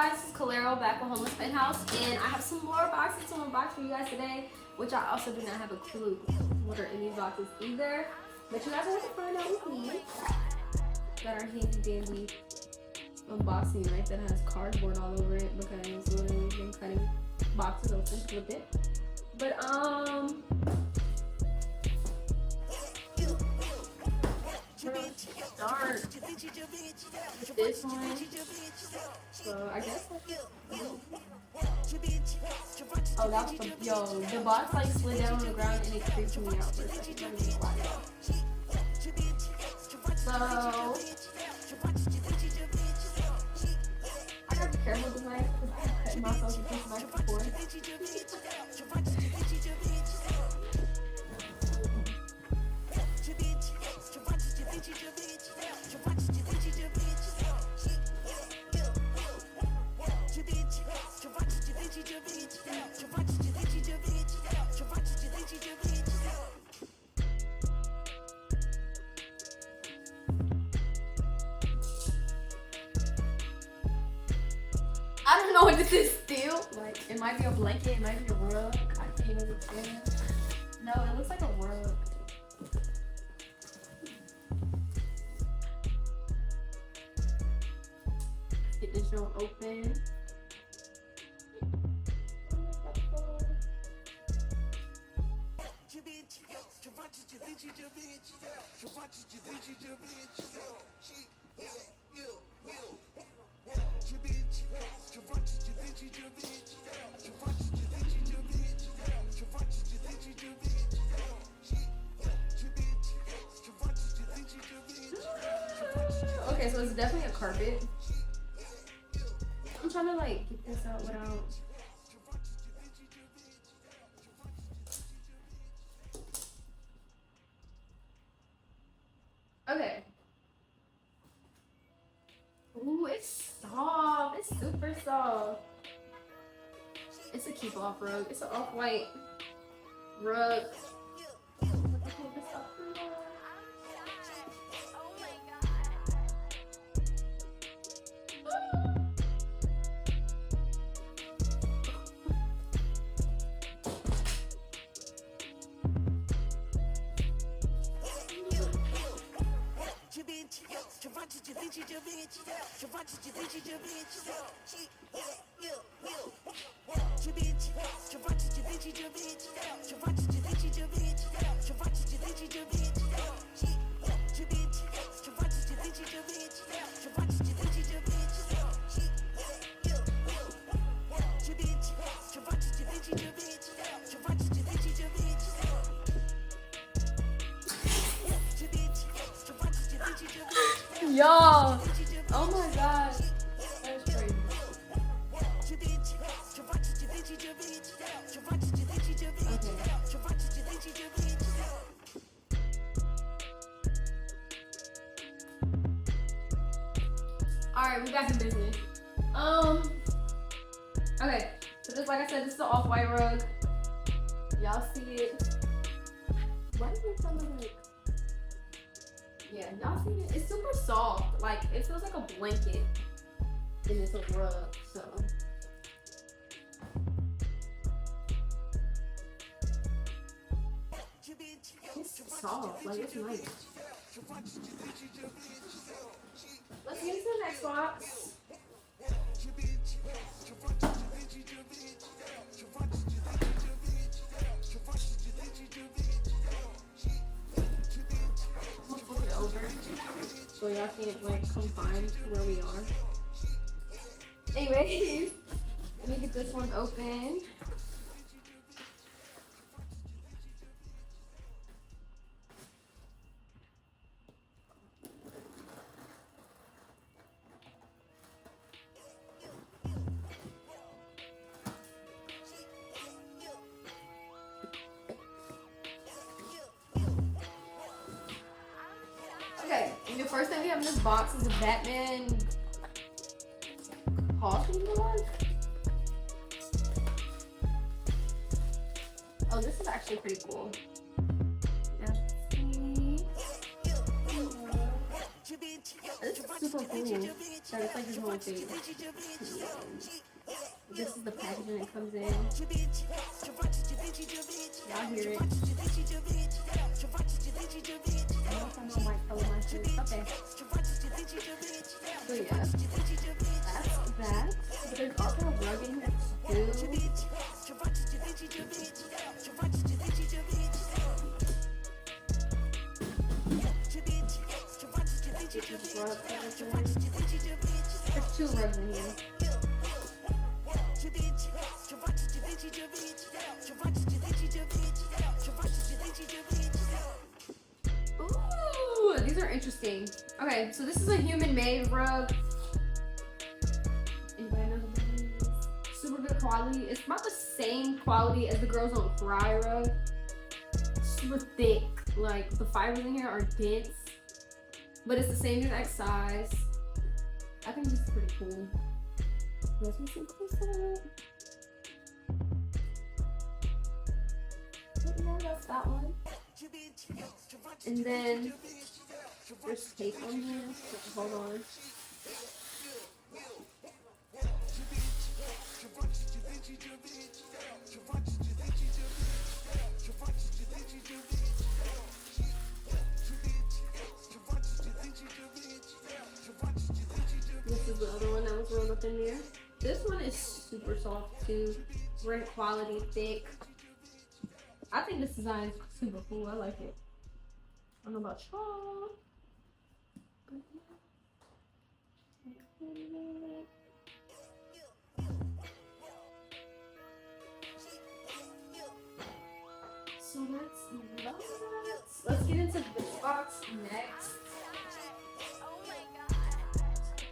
guys, it's Calero back with Homeless Penthouse, and I have some more boxes to unbox for you guys today, which I also do not have a clue what are in these boxes either, but you guys are going to find out with me. Got our handy dandy unboxing knife that has cardboard all over it because literally we've been cutting boxes open with it. But start this one. So I guess oh, that's the the box like slid down on the ground and it creeped me out for a second. I don't know why. So I gotta be careful with the knife because I cut myself with this knife before. I don't know what this is still. Like, it might be a blanket, it might be a rug. I can't even tell. No, it looks like a rug. Let's get this joint open. Okay, so it's definitely a carpet. I'm trying to like get this out without. Okay. Ooh, it's soft. It's super soft. It's a keep off rug. It's an off-white rug. Y'all, oh my god, that's crazy. Alright, we got some business. Okay, so this, like I said, this is an off-white rug. Y'all see it? Why does it sound like? Yeah, y'all see it? It's super soft. Like, it feels like a blanket. And it's a rug, so. It's soft. Like, it's nice. Let's get into the next box. So y'all can't like come find where we are. Anyways, let me get this one open. Okay, and the first thing we have in this box is a Batman costume one. Oh, this is actually pretty cool. Let's see. This is super cool. That it's like this whole thing. This is the packaging it comes in. Y'all hear it. I don't know if I know my color my shoes. Okay. So yeah. That's that. But there's also a rug in here too. There's two rugs in here. Ooh, these are interesting. Okay, so this is a human-made rug. Anybody knows what this is? Super good quality. It's about the same quality as the Girls Don't Cry rug. Super thick. Like the fibers in here are dense, but it's the same exact size. I think this is pretty cool. Let's see some close up. Yeah, that's that one. And then there's tape on here. So hold on. This is the other one that was rolled up in there. This one is super soft too. Great quality, thick. I think this design is super cool. I like it. I don't know about y'all. So that's that. Let's get into this box next.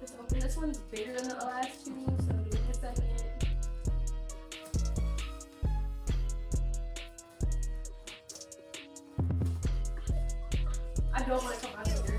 Let's open this one's bigger than the last two, so give me a second. I don't want to come out of here.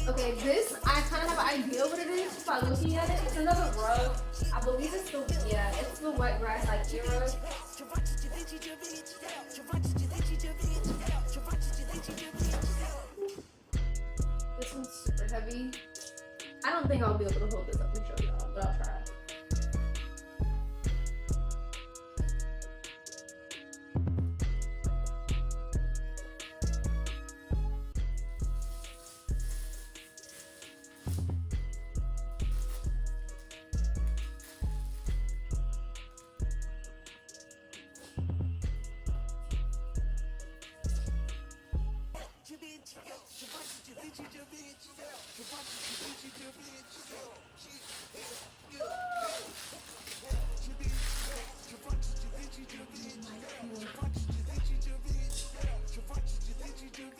Okay, this, I kind of have an idea what it is just by looking at it. It's another rug. I believe it's the, yeah, it's the wet grass IKEA rug. This one's super heavy. I don't think I'll be able to hold this up and show y'all, but I'll try.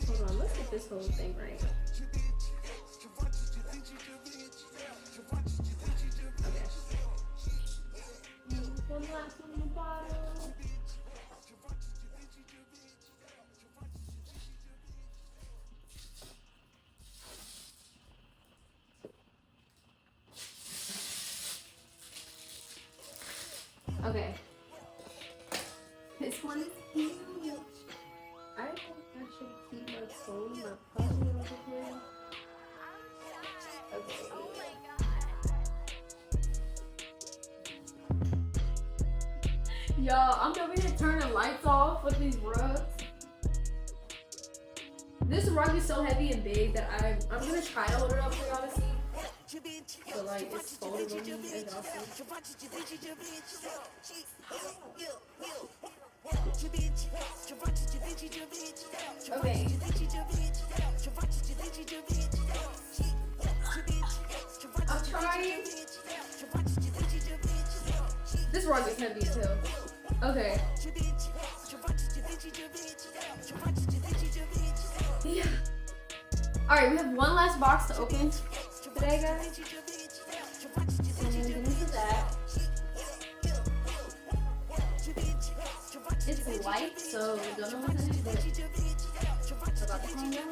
Hold on, let's get this whole thing right. Okay. One last one in the bottom. Okay. This one is huge. I think I should keep my phone, my puppy over here. Okay. Y'all, I'm over here turning lights off with these rugs. This rug is so heavy and big that I'm gonna try to hold it up for y'all to see. But like it's folded on me as y'all see. Okay. I'm trying. This rug is heavy as hell. Okay. Yeah. Alright, we have one last box to open. today, guys. So I'm gonna get into that. It's light, so don't know what's in it, but it's about to calm down.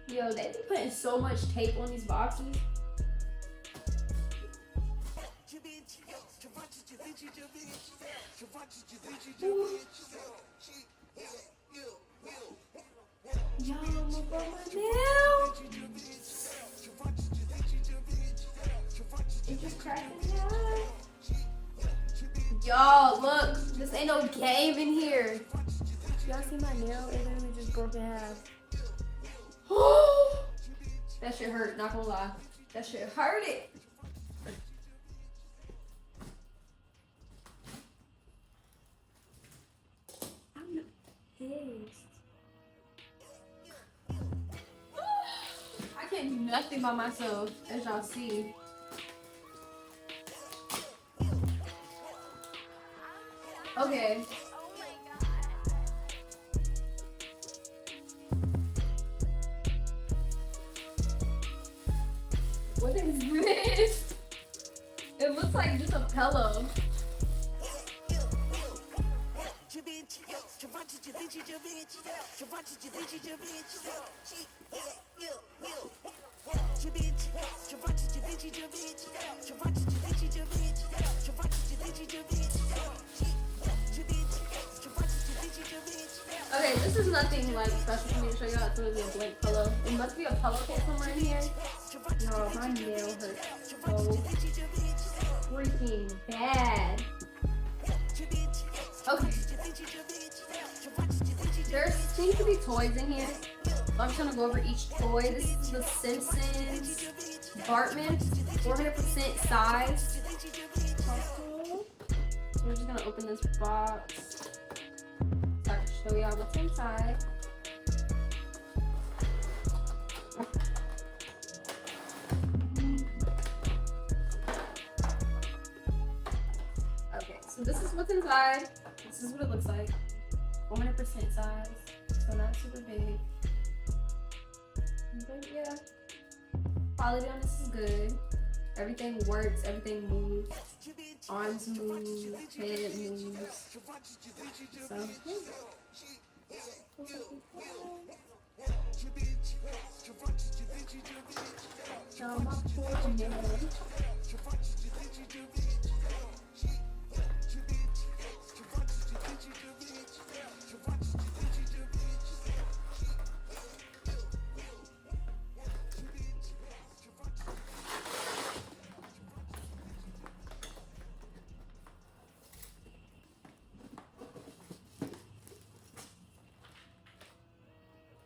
Yo, they be putting so much tape on these boxes. Yo, I'm gonna burn my nail. It just cracked in the eye. Y'all, look. This ain't no game in here. Y'all see my nail? It literally just broke in half. That shit hurt, not gonna lie. That shit hurt it. I'm pissed. I can't do nothing by myself, as y'all see. Okay. What is this? It looks like just a pillow. Okay, this is nothing like special for me to show y'all. It's gonna be a blank pillow. It must be a pillowcase somewhere in here. No, my nail hurts so freaking bad. Okay. There seems to be toys in here. I'm just gonna go over each toy. This is the Simpsons Bartman, 400% size. So we're just gonna open this box so I can show y'all what's inside. Okay, so this is what's inside. This is what it looks like. 100% size, so not super big. But yeah, quality on this is good. Everything works, everything moves. Arms move, head moves. So, yeah. So, my poor man.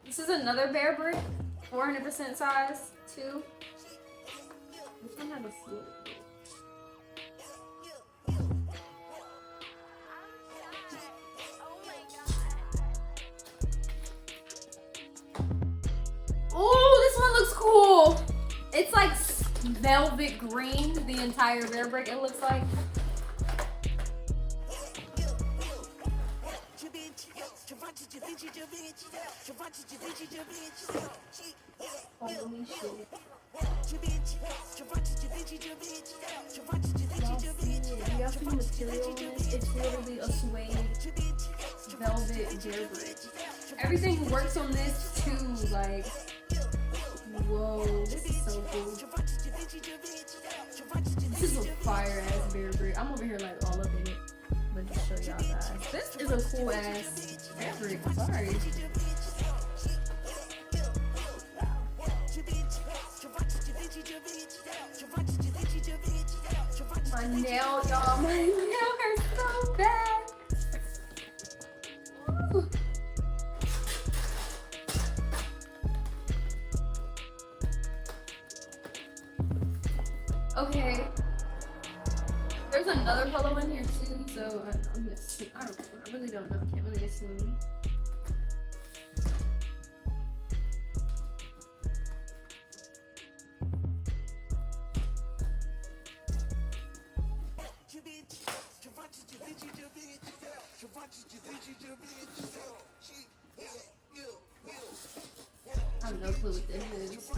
This is another bear brick, 400% size, too. This one has a slip. Oh, this one looks cool. It's like velvet green, the entire bear brick, it looks like. Holy shit. Y'all see the material on this? It's literally a suede velvet bear brick. Everything works on this too, like, whoa, this is so cool. This is a fire ass bear brick. I'm over here like all up in it. Let me show y'all guys. This is a cool ass bear brick. Sorry. My nail, y'all. My nail hurts so bad. Woo. Okay. There's another pillow in here too, so I'm really don't know. Can't really assume. I have no clue what this is.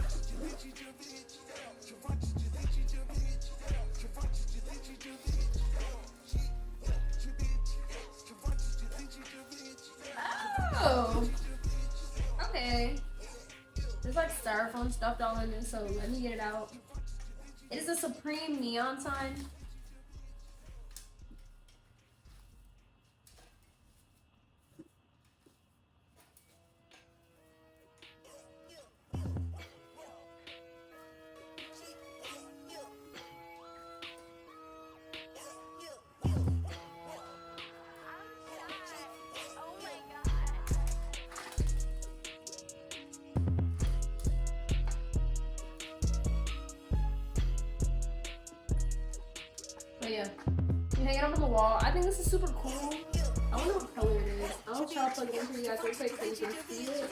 Oh, okay. There's like styrofoam stuffed all in it, so let me get it out. It is a Supreme neon sign. But yeah, you hang it up on the wall. I think this is super cool. I wonder what color it is. I'll try to plug it in for you guys real quick so you can see it.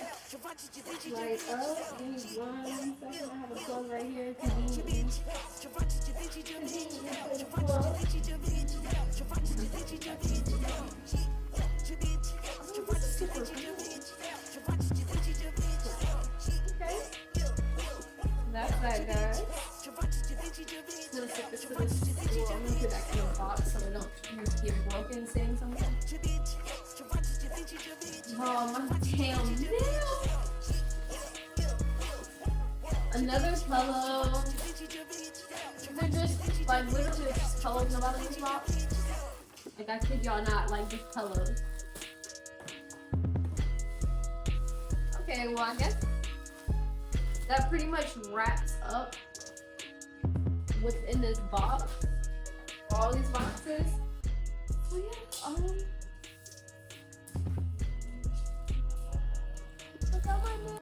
Light up. Give me 1 second. I have a plug right here. Conveniently. Super cool. Okay. That's that, guys. I'm gonna stick this to this stool. I'm gonna put that in a box so they don't get broken saying something. Oh, my damn nail! Another pillow. They're just like literally just pillows in the bottom of this box. Like I kid y'all not, like just pillows. Okay, well I guess that pretty much wraps up what's in this box, all these boxes. So yeah,